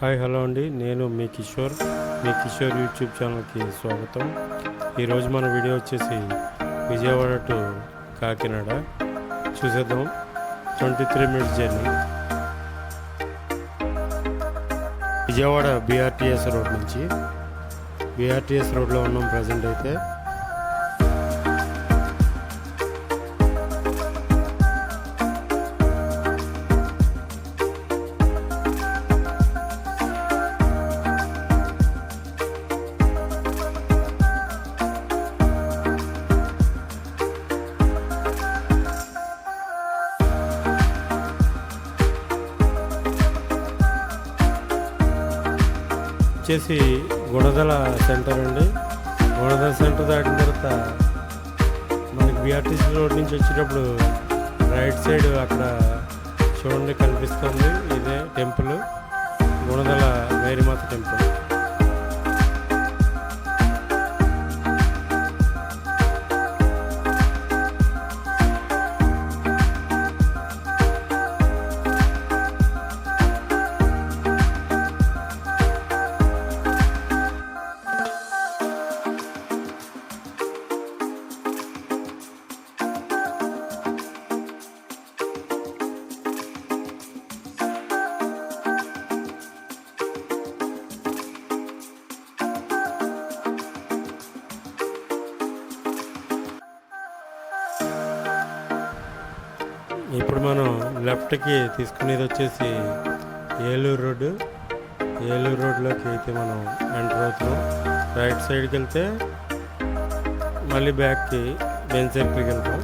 Hi hello అండి, నేను మీ Kishore YouTube ఛానల్కి స్వాగతం. ఈరోజు మన వీడియో వచ్చేసి విజయవాడ టు కాకినాడ చూసేద్దాం. 23 minutes journey. Vijayawada BRTS road నుంచి బీఆర్టీఎస్ రోడ్లో ఉన్నాం ప్రజెంట్ అయితే. వచ్చేసి గుణదల సెంటర్ అండి. గుణదల సెంటర్ దాటిన తర్వాత మనకి బీఆర్టీసీ రోడ్ నుంచి వచ్చేటప్పుడు రైట్ సైడ్ అక్కడ చూడండి కనిపిస్తుంది, ఇదే టెంపుల్, గుణదల మేరీమాత టెంపుల్. ఇప్పుడు మనం లెఫ్ట్కి తీసుకునేది వచ్చేసి ఏలూరు రోడ్లోకి అయితే మనం ఎంటర్ అవుతున్నాం. రైట్ సైడ్కి వెళ్తే మళ్ళీ బ్యాక్కి బెంచ్ సర్కిల్కి వెళ్తాం.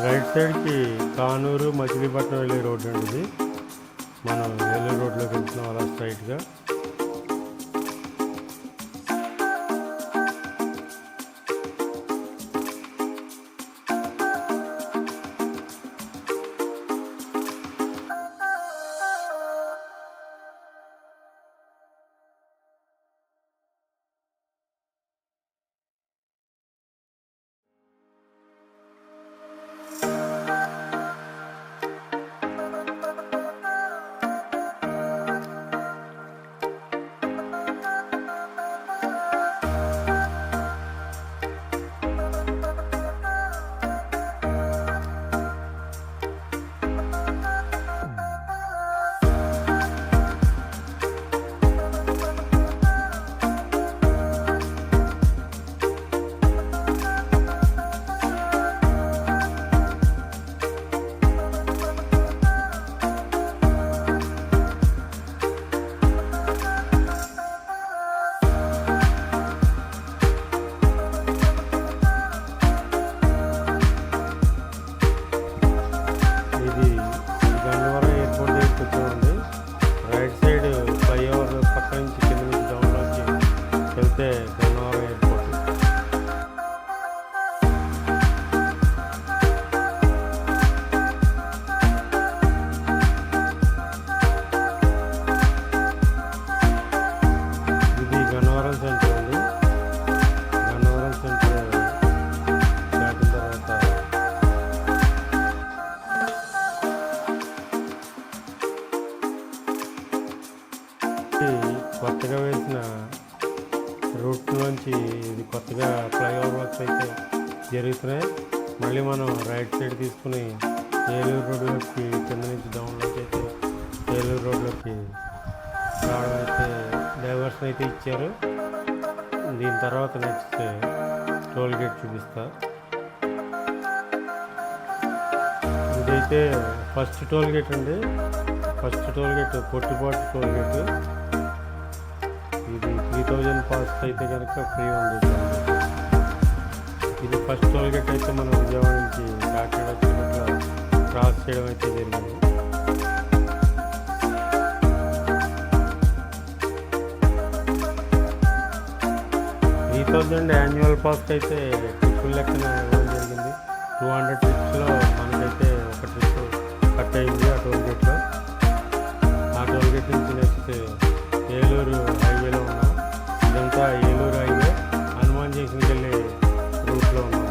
రైట్ సైడ్కి కానూరు మచిలీపట్నం వెళ్ళే రోడ్డు అండి. మనం ఏలూరు రోడ్లోకి వెళ్తున్నాం అలా స్ట్రైట్గా. గన్నవరం ఎయిర్పోర్ట్. ఇది గన్నవరం సెంటర్ అండి. గన్నవరం సెంటర్ దాటిన తర్వాత కొత్తగా వేసిన రూట్ నుంచి ఇది కొత్తగా ఫ్లైఓవర్ వర్క్స్ అయితే జరుగుతున్నాయి. మళ్ళీ మనం రైట్ సైడ్ తీసుకుని ఏలూరు రోడ్లోకి కింద నుంచి డౌన్లోకి అయితే ఏలూరు రోడ్లోకి రావడం అయితే డైవర్షన్ అయితే ఇచ్చారు. దీని తర్వాత నెక్స్ట్ టోల్ గేట్ చూపిస్తా. ఇదైతే ఫస్ట్ టోల్ గేట్ అండి. First toll gate Pottipadu toll gate. ఇది 3000 పాస్ అయితే కనుక ఫ్రీ ఉంది. ఇది ఫస్ట్ టోల్ గేట్ అయితే మనం విజయవాడ నుంచి కాకినాడ వచ్చినట్ల క్రాస్ చేయడం అయితే జరిగింది. 3000 యాన్యువల్ పాస్కి అయితే ట్రిప్పుల లెక్కన ఇవ్వడం జరిగింది. 200 ట్రిప్స్లో మనకైతే ఒక ట్రిప్ కట్ అయింది ఆ టోల్ గేట్లో. ఆ టోల్ గేట్ నుంచి నెక్స్ట్ ఏలూరు హైవేలో ఉన్నాం. ఇదంతా ఏలూరు హైవే హనుమాన్ జంక్షన్కి వెళ్ళే రూట్లో ఉన్నాము.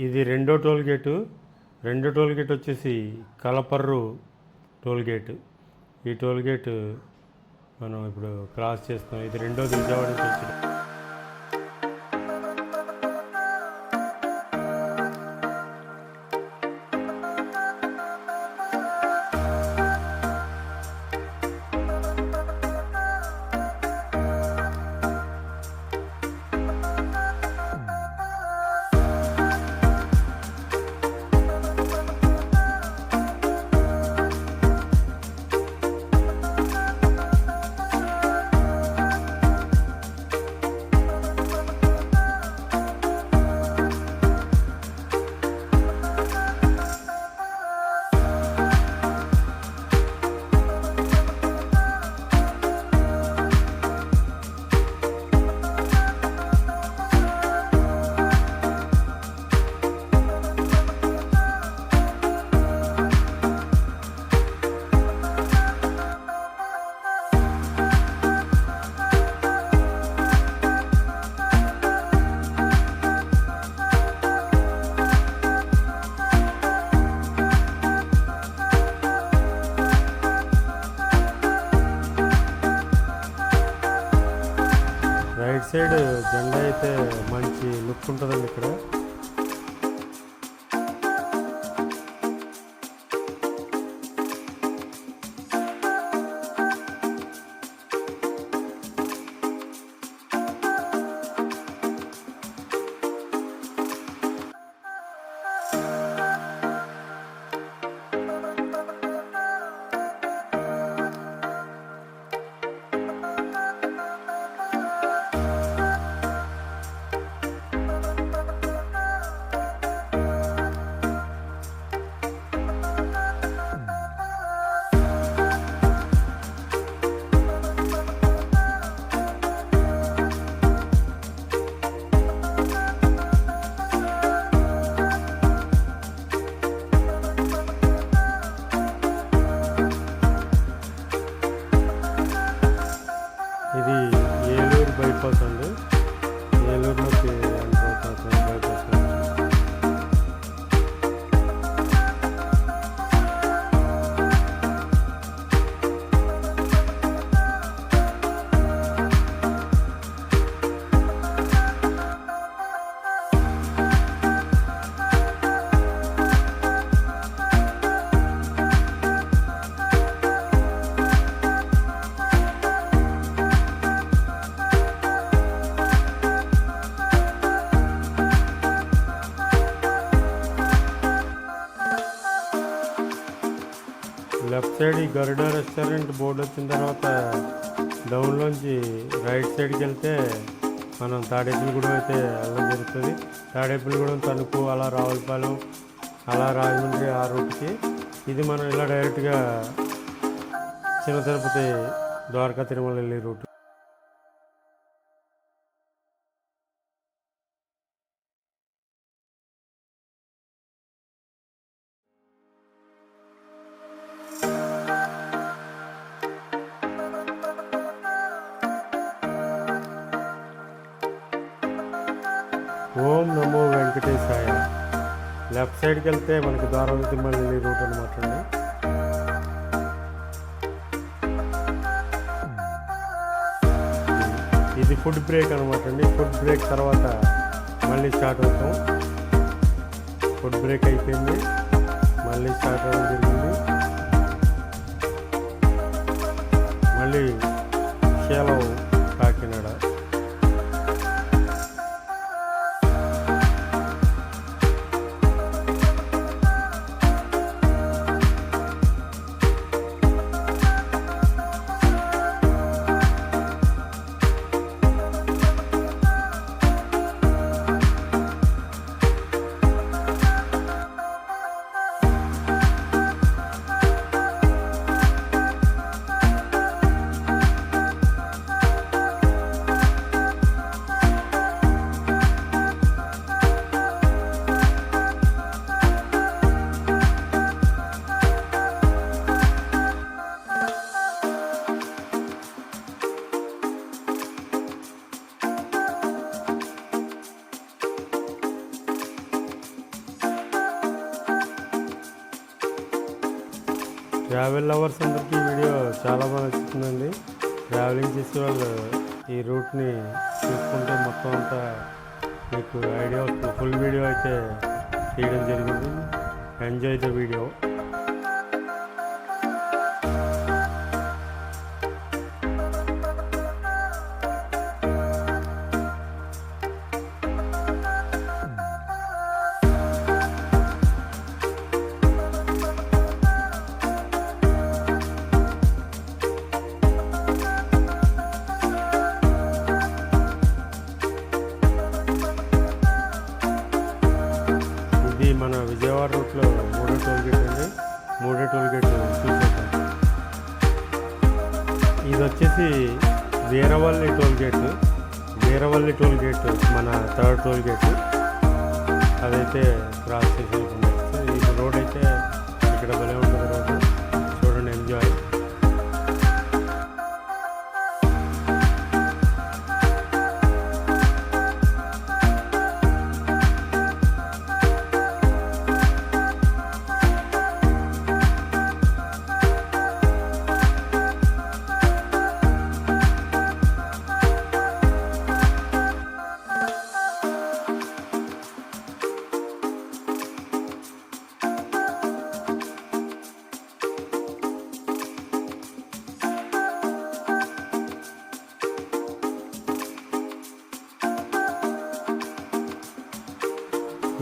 ఇది రెండో టోల్ గేటు. రెండో టోల్ గేట్ వచ్చేసి కలపర్రు టోల్ గేటు. ఈ టోల్ గేటు మనం ఇప్పుడు క్రాస్ చేస్తాం. ఇది రెండోది విజయవాడ నుంచి వచ్చి. రైట్ సైడ్ జెండా అయితే మంచి లుక్ ఉంటుందండి ఇక్కడ. ఇది ఏలూరు బైపాస్ అండి. ఏలూరులోకి ఎంటర్ అవుతుంది బైపాస్. లెఫ్ట్ సైడ్ ఈ గరుడ రెస్టారెంట్ బోర్డు వచ్చిన తర్వాత డౌన్లోంచి రైట్ సైడ్కి వెళ్తే మనం తాడేపల్లిగూడెం అయితే వెళ్ళడం జరుగుతుంది. తాడేపల్లిగూడెం, తణుకు, అలా రావులపాలెం, అలా రాజమండ్రి ఆ రూట్కి. ఇది మనం ఇలా డైరెక్ట్గా చిన్న తిరుపతి ద్వారకా తిరుమల వెళ్ళే రూట్. ఓం నమో వెంకటేశాయ. లెఫ్ట్ సైడ్కి వెళ్తే మనకి ద్వారకా తిరుమల వెళ్ళే రూట్ అనమాట అండి. ఇది ఫుడ్ బ్రేక్ అనమాట అండి. ఫుడ్ బ్రేక్ తర్వాత మళ్ళీ స్టార్ట్ అవుతాం. ఫుడ్ బ్రేక్ అయిపోయింది, మళ్ళీ స్టార్ట్ అవ్వడం జరిగింది. మళ్ళీ షేలవ్ కాకినాడ. ట్రావెల్ లవర్స్ అందరికీ ఈ వీడియో చాలా బాగా నచ్చుతుందండి. ట్రావెలింగ్ చేసే వాళ్ళు ఈ రూట్ని చూసుకుంటే మొత్తం అంతా మీకు ఐడియా వస్తుంది. ఫుల్ వీడియో అయితే తీయడం జరిగింది. Enjoy the video. ఇది మన విజయవాడ రూట్లో మూడో టోల్ గేట్ అండి. మూడో టోల్ గేట్ చూసేద్దాం. ఇది వచ్చేసి Veeravalli toll gate. Veeravalli toll gate మన థర్డ్ టోల్ గేట్. అదైతే క్రాస్ చేసి ఈ రోడ్ అయితే ఇక్కడ భలే ఉంటుంది. రోడ్డు చూడండి, ఎంజాయ్.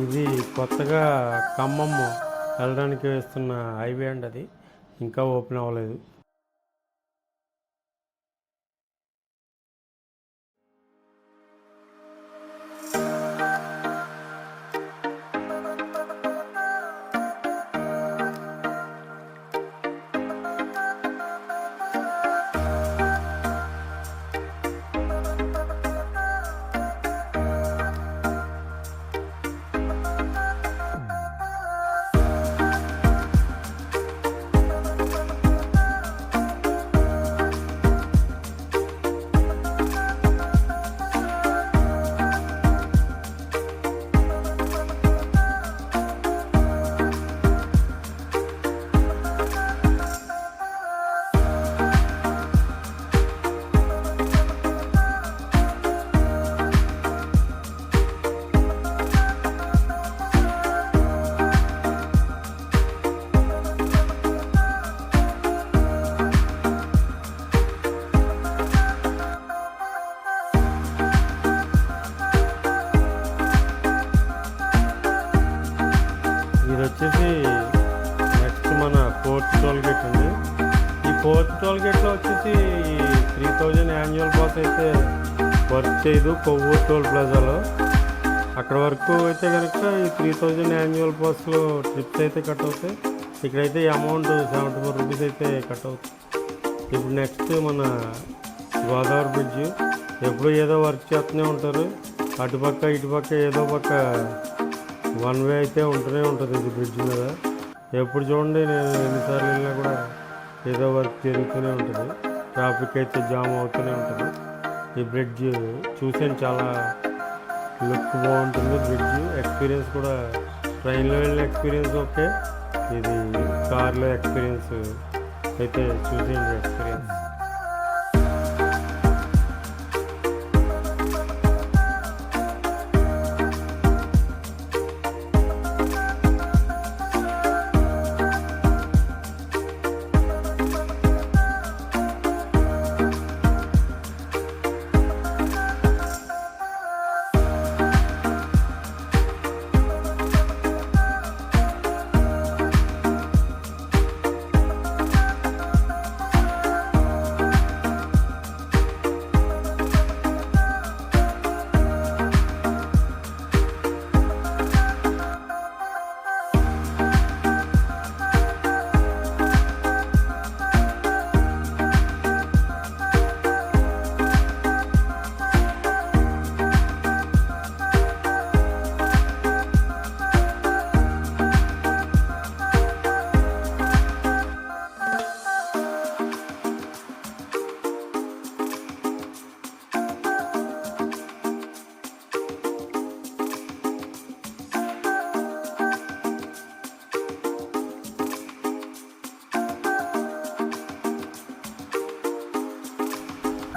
ఇది కొత్తగా ఖమ్మం వెళ్ళడానికి వేస్తున్న హైవే అండి. అది ఇంకా ఓపెన్ అవ్వలేదు. ఇది వచ్చేసి నెక్స్ట్ మన ఫోర్త్ టోల్ గేట్ అండి. ఈ ఫోర్త్ టోల్ గేట్లో వచ్చేసి 3000 యాన్యువల్ పాస్ అయితే వర్క్ చేయదు కొవ్వూరు టోల్ ప్లాజాలో. అక్కడ వరకు అయితే కనుక ఈ 3000 యాన్యువల్ పాస్లో ట్రిప్స్ అయితే కట్ అవుతాయి. ఇక్కడైతే ఈ అమౌంట్ 74 రూపీస్ అయితే కట్ అవుతుంది. ఇప్పుడు నెక్స్ట్ మన గోదావరి బ్రిడ్జ్. ఎప్పుడు ఏదో వర్క్ చేస్తూనే ఉంటారు, అటుపక్క ఇటుపక్క ఏదో పక్క వన్ వే అయితే ఉంటూనే ఉంటుంది ఇది బ్రిడ్జ్ మీద. ఎప్పుడు చూడండి నేను ఎన్నిసార్లు వెళ్ళినా కూడా ఏదో వర్క్ జరుగుతూనే ఉంటుంది, ట్రాఫిక్ అయితే జామ్ అవుతూనే ఉంటుంది. ఈ బ్రిడ్జ్ చూసాను, చాలా లుక్ బాగుంటుంది బ్రిడ్జ్. ఎక్స్పీరియన్స్ కూడా ట్రైన్లో వెళ్ళిన ఎక్స్పీరియన్స్ ఓకే, ఇది కార్లో ఎక్స్పీరియన్స్ అయితే చూసేయండి ఎక్స్పీరియన్స్.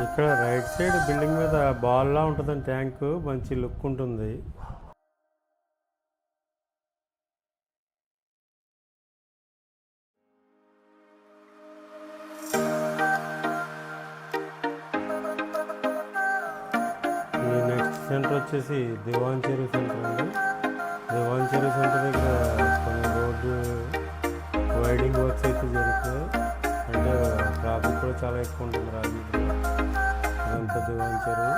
ఇక్కడ రైట్ సైడ్ బిల్డింగ్ మీద బాల్లా ఉంటుందండి ట్యాంకు, మంచి లుక్ ఉంటుంది. ఈ నెక్స్ట్ సెంటర్ వచ్చేసి దివాన్ చెరువు సెంటర్ అండి. దివాన్ చెరువు సెంటర్ దగ్గర కొన్ని రోడ్డు వైడింగ్ వర్క్స్ అయితే జరుగుతాయి, అంటే ట్రాఫిక్ కూడా చాలా ఎక్కువ ఉంటుంది రాజీవ్లో. ఇదంతా Diwan Cheruvu.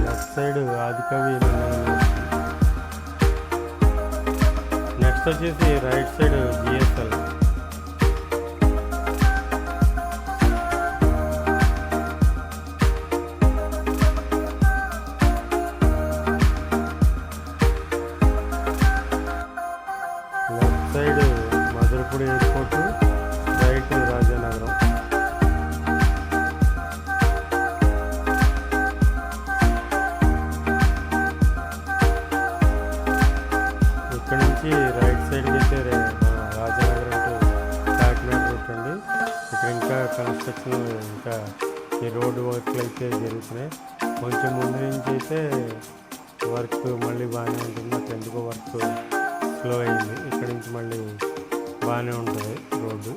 Left side Adikavi. Next వచ్చేసి right side GSL. Left side Madhurapudi airport, right Rajanagaram. ఇక్కడ నుంచి రైట్ సైడ్కి అయితే రాజానగరం టు కాకినాడ రూట్ అండి. ఇక్కడ ఇంకా కన్స్ట్రక్షన్, ఇంకా ఈ రోడ్డు వర్క్లు అయితే జరుగుతున్నాయి. కొంచెం ముందు నుంచి అయితే వర్క్ మళ్ళీ బాగానే ఉంటుంది, అక్కడ ఎందుకో వర్క్ స్లో అయింది. ఇక్కడ నుంచి మళ్ళీ బాగానే ఉంటుంది రోడ్డు.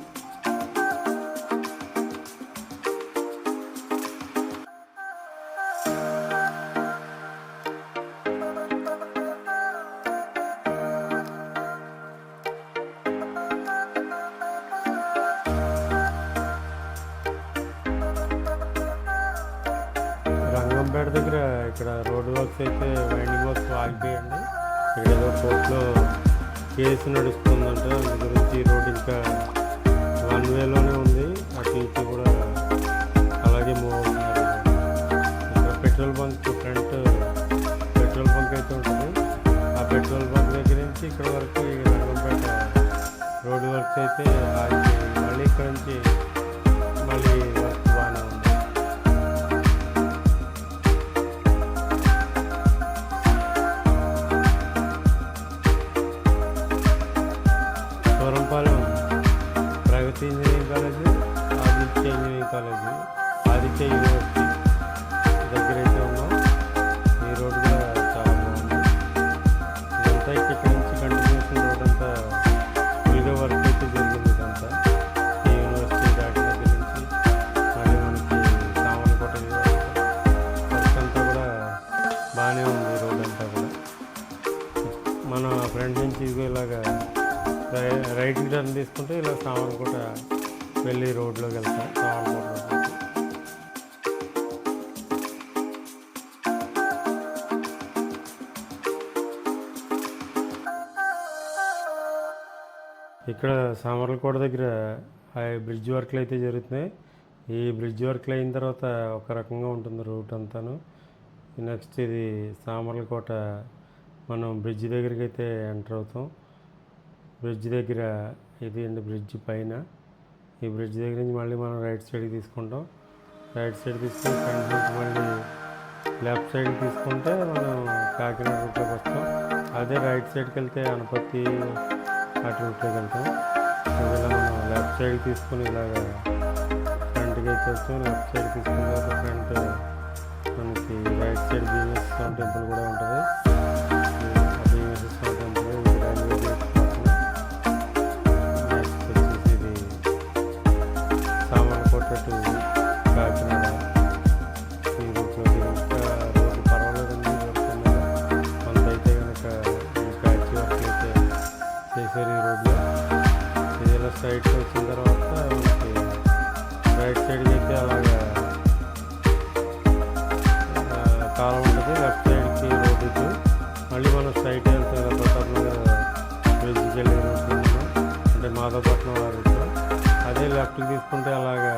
రంగంపేట దగ్గర ఇక్కడ రోడ్డు వర్క్స్ అయితే వైండింగ్ వర్క్స్ ఆగిపోయండి. ఇక్కడ ఏదో కోర్టులో కేసు నడుస్తుందంట, అందు గురించి రోడ్ ఇంకా వన్ వేలోనే ఉంది, అటు ఇటు కూడా అలాగే మూవ్ అవుతున్నారు. ఇక్కడ petrol bunk front petrol bunk అయితే ఉంటుంది, ఆ పెట్రోల్ బంక్ దగ్గర నుంచి ఇక్కడ వరకు ఈ రంగంపేట రోడ్డు వర్క్స్ అయితే ఆగిపోయి, మళ్ళీ ఇక్కడ నుంచి మళ్ళీ వర్క్ బాగానే ఉంది. Surampalem Pragati engineering college, Aditya engineering college, Aditya university దగ్గర అయితే ఉన్నాం. ఈ రోడ్డు కూడా చాలా బాగుంది. ఇదంతా ఇక్కడ నుంచి కంటిన్యూషన్ రోడ్ అంతా ఫుల్గా వర్క్ అయితే జరిగింది. ఇదంతా ఈ యూనివర్సిటీ దాటి దగ్గర నుంచి మళ్ళీ మనకి సామర్లకోట వర్క్ అంతా కూడా బాగానే ఉంది. రోడ్ అంతా కూడా మన ఫ్రంట్ నుంచి ఇలాగా రైట్కి టర్న్ టర్న్ తీసుకుంటే ఇలా సామర్లకోట వెళ్ళి రోడ్లోకి వెళ్తాం. సామర్లకోట రోడ్లోకి ఇక్కడ సామర్లకోట దగ్గర బ్రిడ్జ్ వర్క్లు అయితే జరుగుతున్నాయి. ఈ బ్రిడ్జ్ వర్క్లు అయిన తర్వాత ఒక రకంగా ఉంటుంది రూట్ అంతాను. నెక్స్ట్ ఇది సామర్లకోట మనం బ్రిడ్జ్ దగ్గరికి అయితే ఎంటర్ అవుతాం. బ్రిడ్జ్ దగ్గర ఇది అండి బ్రిడ్జ్ పైన. ఈ బ్రిడ్జ్ దగ్గర నుంచి మళ్ళీ మనం రైట్ సైడ్కి తీసుకుంటాం. రైట్ సైడ్ తీసుకుని ఫ్రంట్ నుంచి మళ్ళీ లెఫ్ట్ సైడ్కి తీసుకుంటే మనం కాకినాడ రూట్లోకి వస్తాం. అదే రైట్ సైడ్కి వెళ్తే అనపత్తి అటు రూట్లోకి వెళ్తాం. ఇలా మనం లెఫ్ట్ సైడ్ తీసుకుని ఇలాగా ఫ్రంట్కి అయితే వచ్చాం. లెఫ్ట్ సైడ్ తీసుకున్న తర్వాత ఫ్రంట్ మనకి రైట్ సైడ్ భీమేశ్వర టెంపుల్ కూడా ఉంటుంది. భీమేశ్వర టెంపుల్ ఇది రైల్వే గేట్ నెక్స్ట్ వచ్చేసి ఇది సామర్లకోట టు కాకినాడ ఈ రూట్లోకి. ఇంకా రోడ్డు పర్వాలేదండి, కొంత అయితే కనుక ఈ ప్యాచ్ వర్క్ అయితే చేశారు ఈ రోడ్లో. ఇది ఇలా సైడ్కి వచ్చిన తర్వాత మనకి రైట్ సైడ్కి అయితే అలాగా కాలం ఉంటుంది. లెఫ్ట్ సైడ్కి రోడ్ ఇటు మళ్ళీ మనం స్ట్రైట్ వెళ్తాం కదా ప్రతాప్ నగర్ బ్రిడ్జ్కి వెళ్ళే రోడ్లో అంటే మాధవపట్నం ఆ రూట్లో. అదే లెఫ్ట్కి తీసుకుంటే అలాగా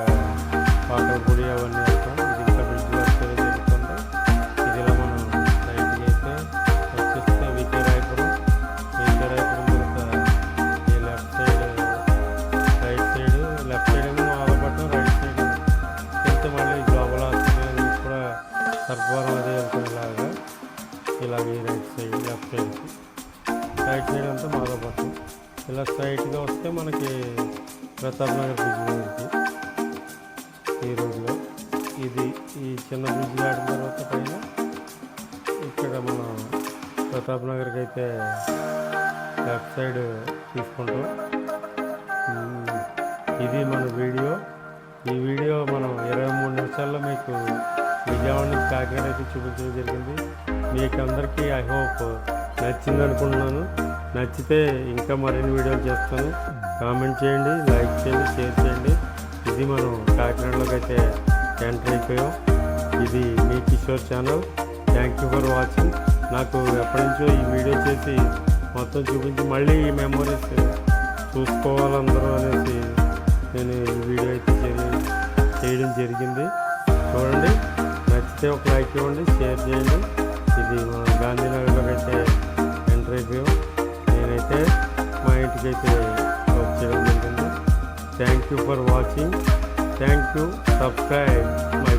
పాటలపూడి అవన్నీ వెళ్తాం. ఇది ఇంకా బ్రిడ్జ్ వర్క్ జరుగుతుంది. ఇది ఇలా మనం సైడ్కి అయితే వచ్చేస్తే విజయరాయపురం తర్వాత ఈ left side right side left side ఏమో మాధవపట్నం, రైట్ సైడ్ వెళ్తే మళ్ళీ గ్లోబల్ హాస్పిటల్ కూడా సర్పవరం అదే వెళ్తాం. ఇలాగ ఈ రైట్ సైడ్ లెఫ్ట్ సైడ్కి రైట్ సైడ్ అంతా మాధవపట్నం. ఇలా స్ట్రైట్గా వస్తే మనకి ప్రతాప్ నగర్ బ్రిడ్జ్ దగ్గరికి ఈ రోడ్లో. ఇది ఈ చిన్న బ్రిడ్జ్ దాటిన తర్వాత పైన ఇక్కడ మనం ప్రతాప్ నగర్కి అయితే లెఫ్ట్ సైడ్ తీసుకుంటాం. ఇది మన వీడియో. ఈ వీడియో మనం 23 నిమిషాల్లో మీకు విజయవాడ నుంచి కాకినాడ అయితే చూపించడం జరిగింది. మీకు అందరికీ ఐ హోప్ నచ్చింది అనుకుంటున్నాను. నచ్చితే ఇంకా మరిన్ని వీడియోలు చేస్తాను. కామెంట్ చేయండి, లైక్ చేయండి, షేర్ చేయండి. ఇది మనం కాకినాడలోకి అయితే ఎంటర్ అయిపోయాం. ఇది మీ Kishore channel. Thank you for watching. నాకు ఎప్పటి నుంచో ఈ వీడియో చేసి మొత్తం చూపించి మళ్ళీ ఈ మెమరీస్ చూసుకోవాలందరూ అనేసి నేను ఈ వీడియో అయితే చేయడం జరిగింది. చూడండి, నచ్చితే ఒక లైక్ ఇవ్వండి, షేర్ చేయండి. ఇది మనం గాంధీనగర్లోకి అయితే ఎంటర్ అయిపోయాం. నేనైతే మా ఇంటికి అయితే వచ్చేయడం జరిగింది. Thank you for watching. Thank you. Subscribe my